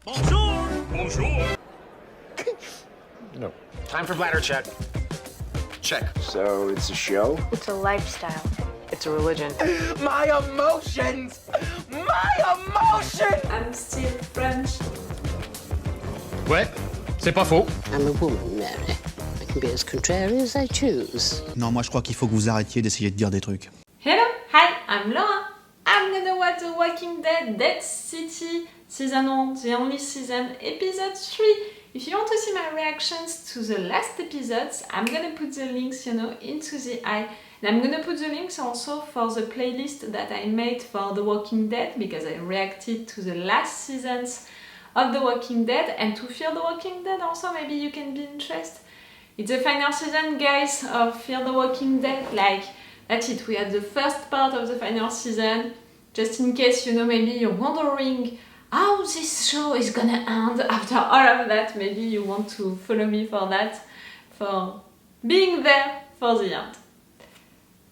Bonjour! Bonjour! No. Time for bladder check. Check. So it's a show? It's a lifestyle. It's a religion. My emotions! My emotions! I'm still French. Ouais, c'est pas faux. I'm a woman, Mary. I can be as contrary as I choose. Non, moi je crois qu'il faut que vous arrêtiez d'essayer de dire des trucs. Hello, hi, I'm Laura. I'm gonna watch The Walking Dead, Dead City, Season 1, the only season, Episode 3. If you want to see my reactions to the last episodes, I'm gonna put the links, into the eye. And I'm gonna put the links also for the playlist that I made for The Walking Dead, because I reacted to the last seasons of The Walking Dead, and to Fear the Walking Dead also, maybe you can be interested. It's the final season, guys, of Fear the Walking Dead. That's it, we had the first part of the final season. Just in case, maybe you're wondering how this show is gonna end after all of that, maybe you want to follow me for that, for being there for the end.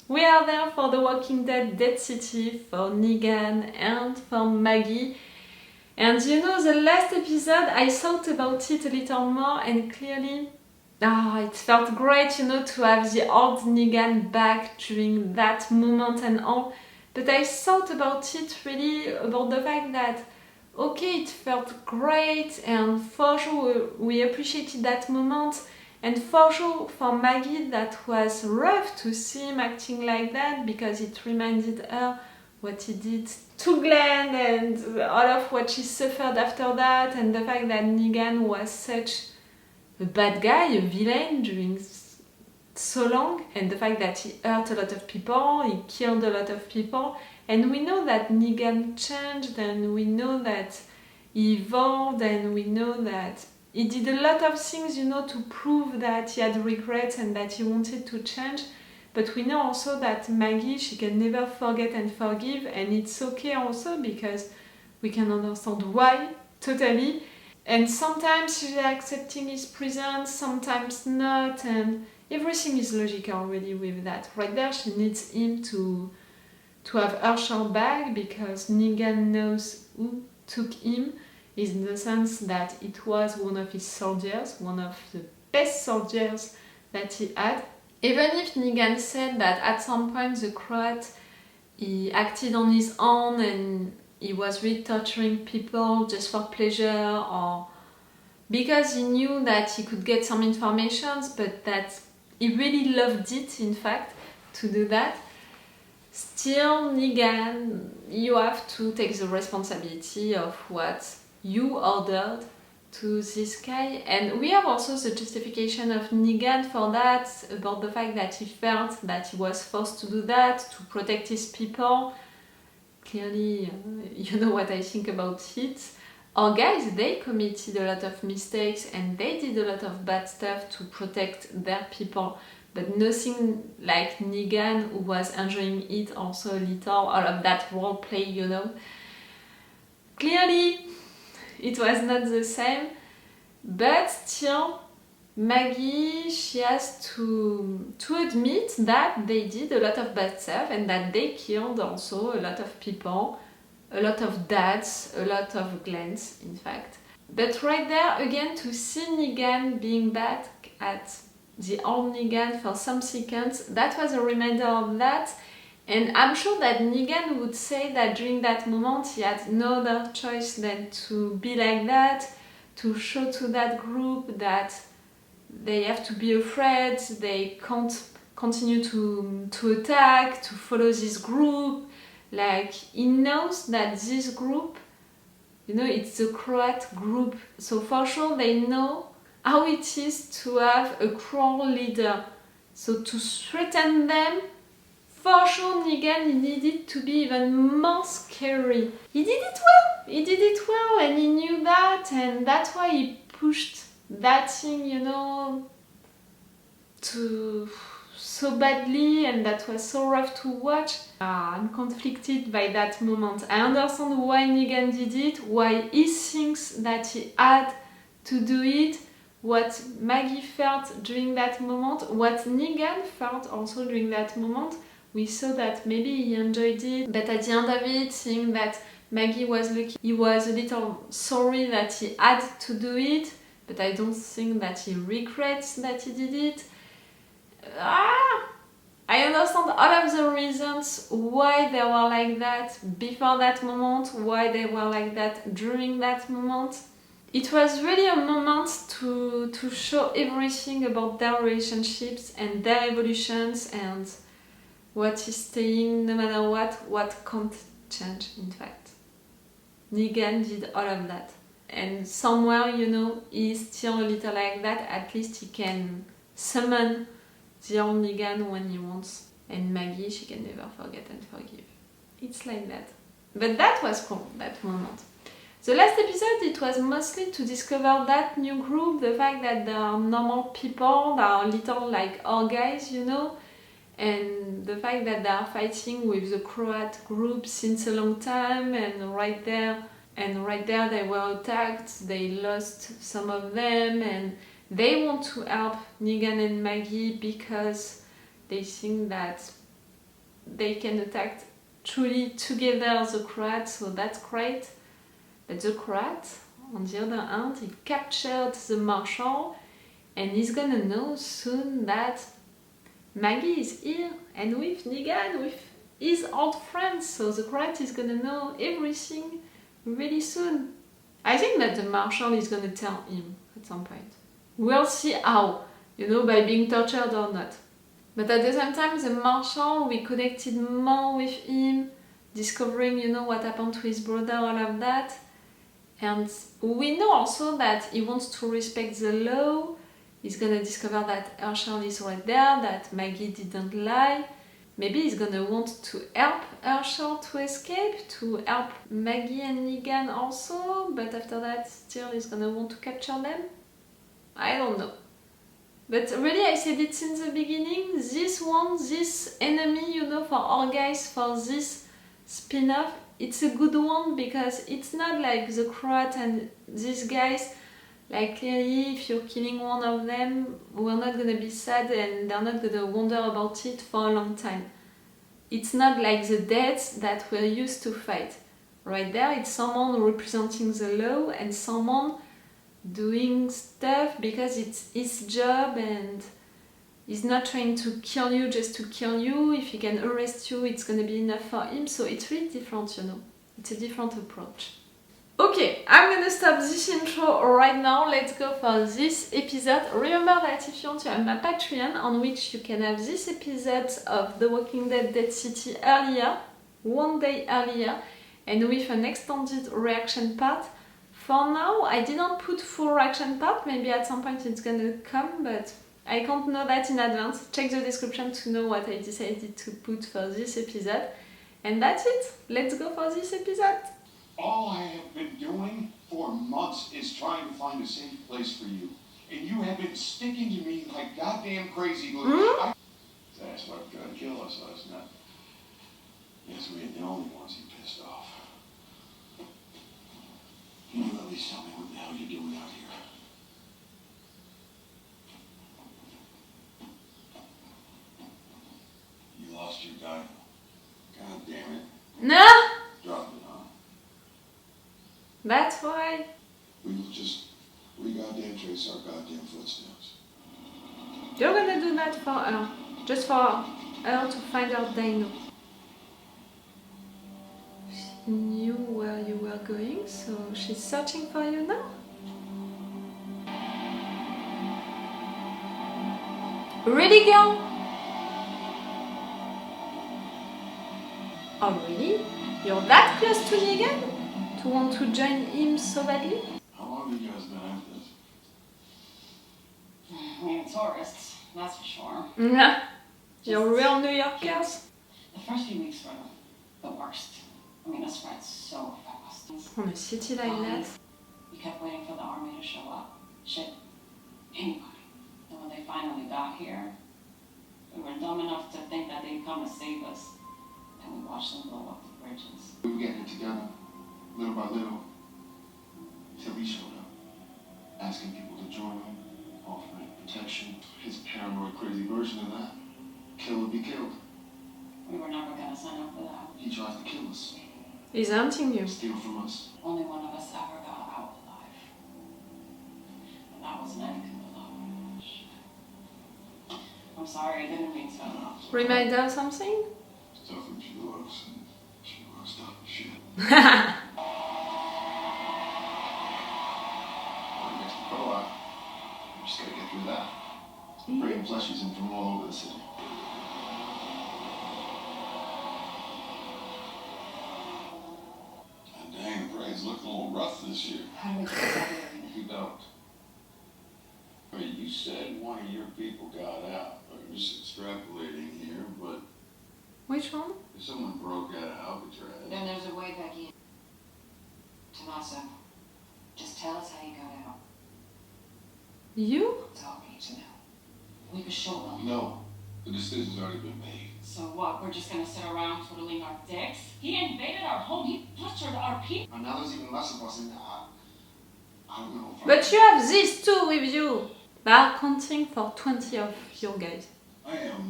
We are there for The Walking Dead, Dead City, for Negan and for Maggie. And the last episode, I thought about it a little more, and clearly, it felt great, to have the old Negan back during that moment and all. But I thought about it really, about the fact that, okay, it felt great, and for sure we appreciated that moment, and for sure for Maggie that was rough to see him acting like that, because it reminded her what he did to Glenn and all of what she suffered after that, and the fact that Negan was such a bad guy, a villain during so long, and the fact that he hurt a lot of people, he killed a lot of people, and we know that Negan changed, and we know that he evolved, and we know that he did a lot of things, to prove that he had regrets and that he wanted to change. But we know also that Maggie, she can never forget and forgive, and it's okay also, because we can understand why, totally. And sometimes she's accepting his presence, sometimes not, and everything is logical really with that. Right there, she needs him to have Herschel back, because Negan knows who took him, in the sense that it was one of his soldiers, one of the best soldiers that he had. Even if Negan said that at some point the Croat, he acted on his own and he was really torturing people just for pleasure, or because he knew that he could get some information, but that he really loved it, in fact, to do that. Still, Negan, you have to take the responsibility of what you ordered to this guy. And we have also the justification of Negan for that, about the fact that he felt that he was forced to do that, to protect his people. Clearly, you know what I think about it. Our guys, they committed a lot of mistakes and they did a lot of bad stuff to protect their people, but nothing like Negan, who was enjoying it also a little, all of that role play, Clearly, it was not the same, but still, Maggie, she has to admit that they did a lot of bad stuff and that they killed also a lot of people, a lot of dads, a lot of Glens, in fact. But right there, again, to see Negan being back at the old Negan for some seconds, that was a reminder of that. And I'm sure that Negan would say that during that moment he had no other choice than to be like that, to show to that group that they have to be afraid, they can't continue to attack, to follow this group. He knows that this group, it's the Croat group, so for sure they know how it is to have a cruel leader. So to threaten them, for sure Negan, he needed to be even more scary. He did it well, and he knew that, and that's why he pushed that thing, to so badly, and that was so rough to watch. I'm conflicted by that moment. I understand why Negan did it, why he thinks that he had to do it, what Maggie felt during that moment, what Negan felt also during that moment. We saw that maybe he enjoyed it, but at the end of it, seeing that Maggie was lucky. He was a little sorry that he had to do it, but I don't think that he regrets that he did it. I understand all of the reasons why they were like that before that moment, why they were like that during that moment. It was really a moment to show everything about their relationships and their evolutions and what is staying no matter what can't change, in fact. Negan did all of that. And somewhere, you know, he's still a little like that. At least he can summon the old Negan when he wants. And Maggie, she can never forget and forgive. It's like that. But that was cool, that moment. The last episode, it was mostly to discover that new group, the fact that there are normal people, that are little like our guys, you know, and the fact that they are fighting with the Croat group since a long time, and right there they were attacked, they lost some of them, and they want to help Negan and Maggie because they think that they can attack truly together the Croats, so that's great. But the Croat, on the other hand, he captured the Marshal, and he's gonna know soon that Maggie is here, and with Negan, with his old friends, so the Croat is gonna know everything really soon. I think that the Marshal is gonna tell him at some point. We'll see how, you know, by being tortured or not. But at the same time, the Marshal, we connected more with him, discovering, you know, what happened to his brother, all of that. And we know also that he wants to respect the law. He's gonna discover that Herschel is right there, that Maggie didn't lie. Maybe he's gonna want to help Herschel to escape, to help Maggie and Negan also, but after that still he's gonna want to capture them. I don't know. But really, I said it since the beginning, this enemy, you know, for our guys, for this spin-off, it's a good one because it's not like the Croat and these guys, like clearly if you're killing one of them, we're not gonna be sad and they're not gonna wonder about it for a long time. It's not like the deaths that we're used to fight. Right there, it's someone representing the law and someone doing stuff because it's his job and he's not trying to kill you just to kill you. If he can arrest you, it's gonna be enough for him. So it's really different, you know. It's a different approach. Okay, I'm gonna stop this intro right now. Let's go for this episode. Remember that if you want to have my Patreon, on which you can have this episode of The Walking Dead Dead City earlier, one day earlier, and with an extended reaction part. For now, I didn't put full reaction part. Maybe at some point it's gonna come, but I can't know that in advance. Check the description to know what I decided to put for this episode. And that's it. Let's go for this episode. All I have been doing for months is trying to find a safe place for you. And you have been sticking to me like goddamn crazy glue. That's what tried to kill us last night. Yes, we ain't the only ones he pissed off. Can you at least tell me what the hell you're doing out here? You lost your guy. God damn it. No! Drop it, huh? That's why. We goddamn trace our goddamn footsteps. You're gonna do that for her. Just for her to find out dino. She knew where you were going, so she's searching for you now. Really, girl? Oh, really? You're that close to Negan? To want to join him so badly? How long have you guys been at this? We're tourists, that's for sure. Nah. You're real New Yorkers. The first few weeks were the worst. I mean, it spread so fast. On a city like that. We kept waiting for the army to show up. Shit, anybody. And when they finally got here, we were dumb enough to think that they'd come to save us. And we watched them blow up the bridges. We were getting it together, little by little, until he showed up, asking people to join him, offering protection. His paranoid, crazy version of that. Kill or be killed. We were never gonna sign up for that. He tries to kill us. He's hunting you. Steal from us. Only one of us ever got out alive. And that wasn't anything but love. I'm sorry, I didn't mean to. Remind her of something? Stuff that she loves, and she loves stuff and shit. Right next to co-op. We just gotta get through that. Bringing plushies in from all over the city. And dang, the parade's looking a little rough this year. How do we get out of here? We don't. I mean, you said one of your people got out. I'm just extrapolating here, but Which one? if someone broke out of Alcatraz, Then there's a way back in. Tommaso, just tell us how you got out. You? That's all we need to know. We can show them. no, the decision's already been made. So what? We're just gonna sit around twiddling our dicks? He invaded our home. He butchered our people. And now there's even less of us in that. I don't know. If But you have these two with you. They are counting for 20 of your guys. I am,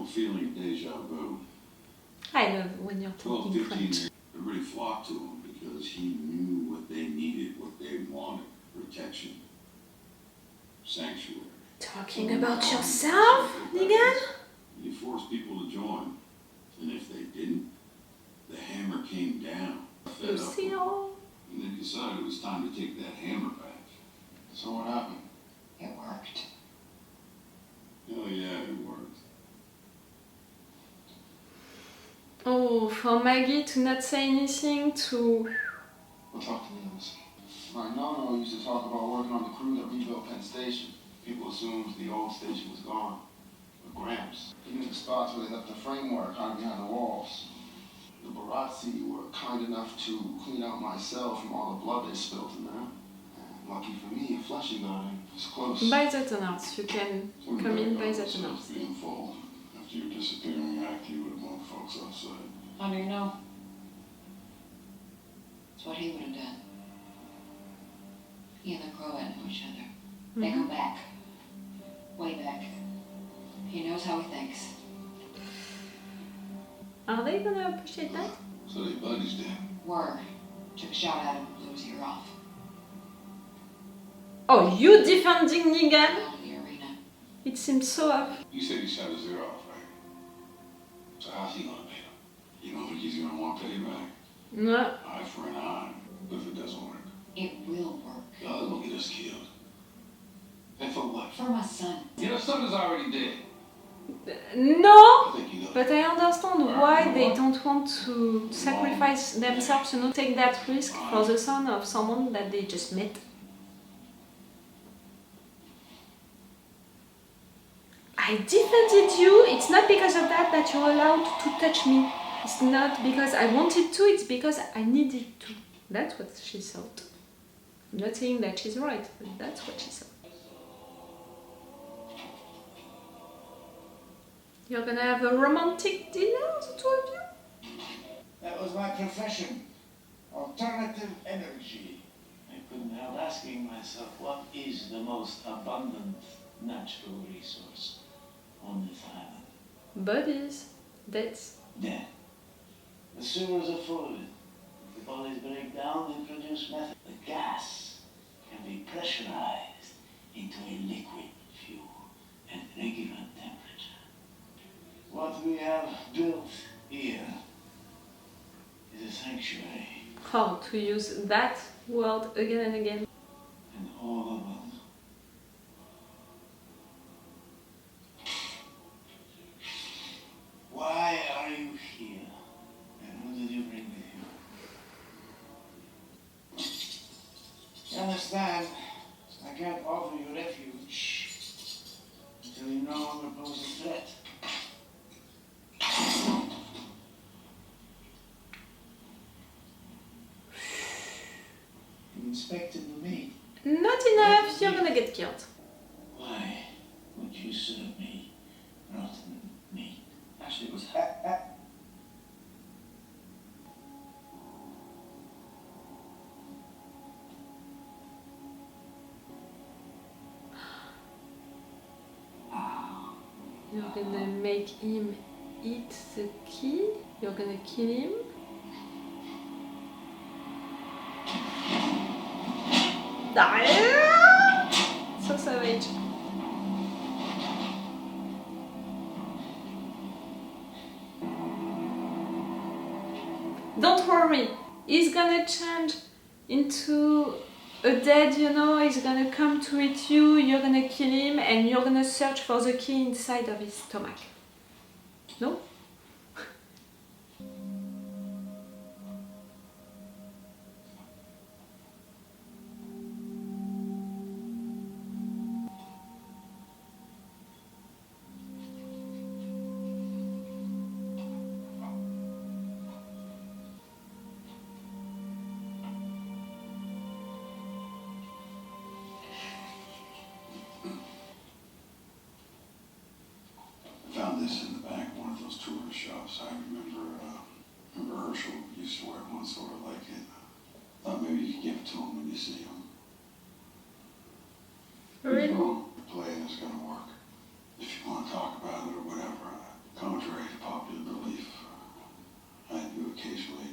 feeling deja vu. I love when you're 12, talking 15 French. years, everybody flocked to him because he knew what they needed, what they wanted. Protection. Sanctuary. Talking about yourself, Negan? You forced people to join. And if they didn't, the hammer came down. Fed up with it. Lucille. And they decided it was time to take that hammer back. So what happened? It worked. Oh yeah, it worked. Oh, for Maggie to not say anything, to... We'll talk to Niels. My Nono used to talk about working on the crew that rebuilt Penn Station. People assumed the old station was gone. But Gramps, he knew the spots where they left the framework hiding behind the walls. The Barazzi were kind enough to clean out my cell from all the blood they spilled in there. And lucky for me, a flushing garden was close. By the tunnels, you can come in by the tunnels. Being full. After your disappearing act, you would have known folks outside. How do you know? It's what he would have done. He and the crow know each other. They go back. Way back. He knows how he thinks. Are they gonna appreciate that? So they buddies did. Word. Took a shot at him, blew his ear off. Oh, you defending Negan? Out of the arena. It seems so off. You said he shot his ear off, right? So how's he gonna pay him? You don't think he's gonna want payback? No. Eye for an eye. But if it doesn't work, It will work. God will get us killed. And for what? For my son. Your son is already dead. No! I think you know. But I understand why they don't want to sacrifice themselves, take that risk for the son of someone that they just met. I defended you. It's not because of that that you're allowed to touch me. It's not because I wanted to, it's because I needed to. That's what she thought. I'm not saying that she's right, but that's what she thought. You're gonna have a romantic dinner, the two of you? That was my profession. Alternative energy. I couldn't help asking myself, what is the most abundant natural resource on this island? Bodies. That's... Death. The sewers are full. If the bodies break down, they produce methane. The gas can be pressurized into a liquid fuel at regular temperature. What we have built here is a sanctuary. How to use that word again and again. And all of us. Why are you here? And who did you bring with you? You understand? I can't offer you refuge until you no longer pose a threat. You inspected the meat. Not enough, you're gonna get killed. Why would you serve me rotten meat? Actually, it was You're gonna make him eat the key. You're gonna kill him. So savage. Don't worry, he's gonna change into a dead, you know, he's gonna come to eat you, you're gonna kill him, and you're gonna search for the key inside of his stomach. No? Found this in the back of one of those tourist shops. I remember Herschel used to wear one sort of like it. Thought maybe you could give it to him when you see him. Really? The plan is going to work. If you want to talk about it or whatever, contrary to popular belief, I do occasionally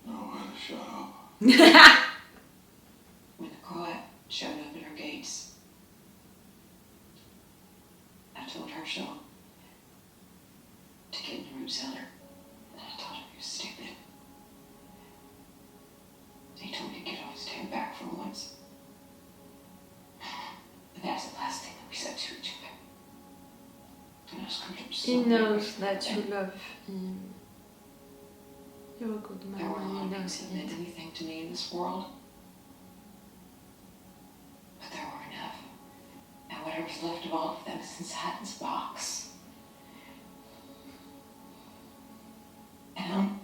know how to shut up. When the quiet showed up at our gates, I told Herschel to get in the root cellar. And I told him he was stupid. He told me to get off his damn back for once. And that's the last thing that we said to each other. And I screwed up so He many knows ways. that you love him. You're a good There were a lot man, of he things knows that meant it. anything to me in this world. But there were enough. And whatever's left of all of them is inside this box. And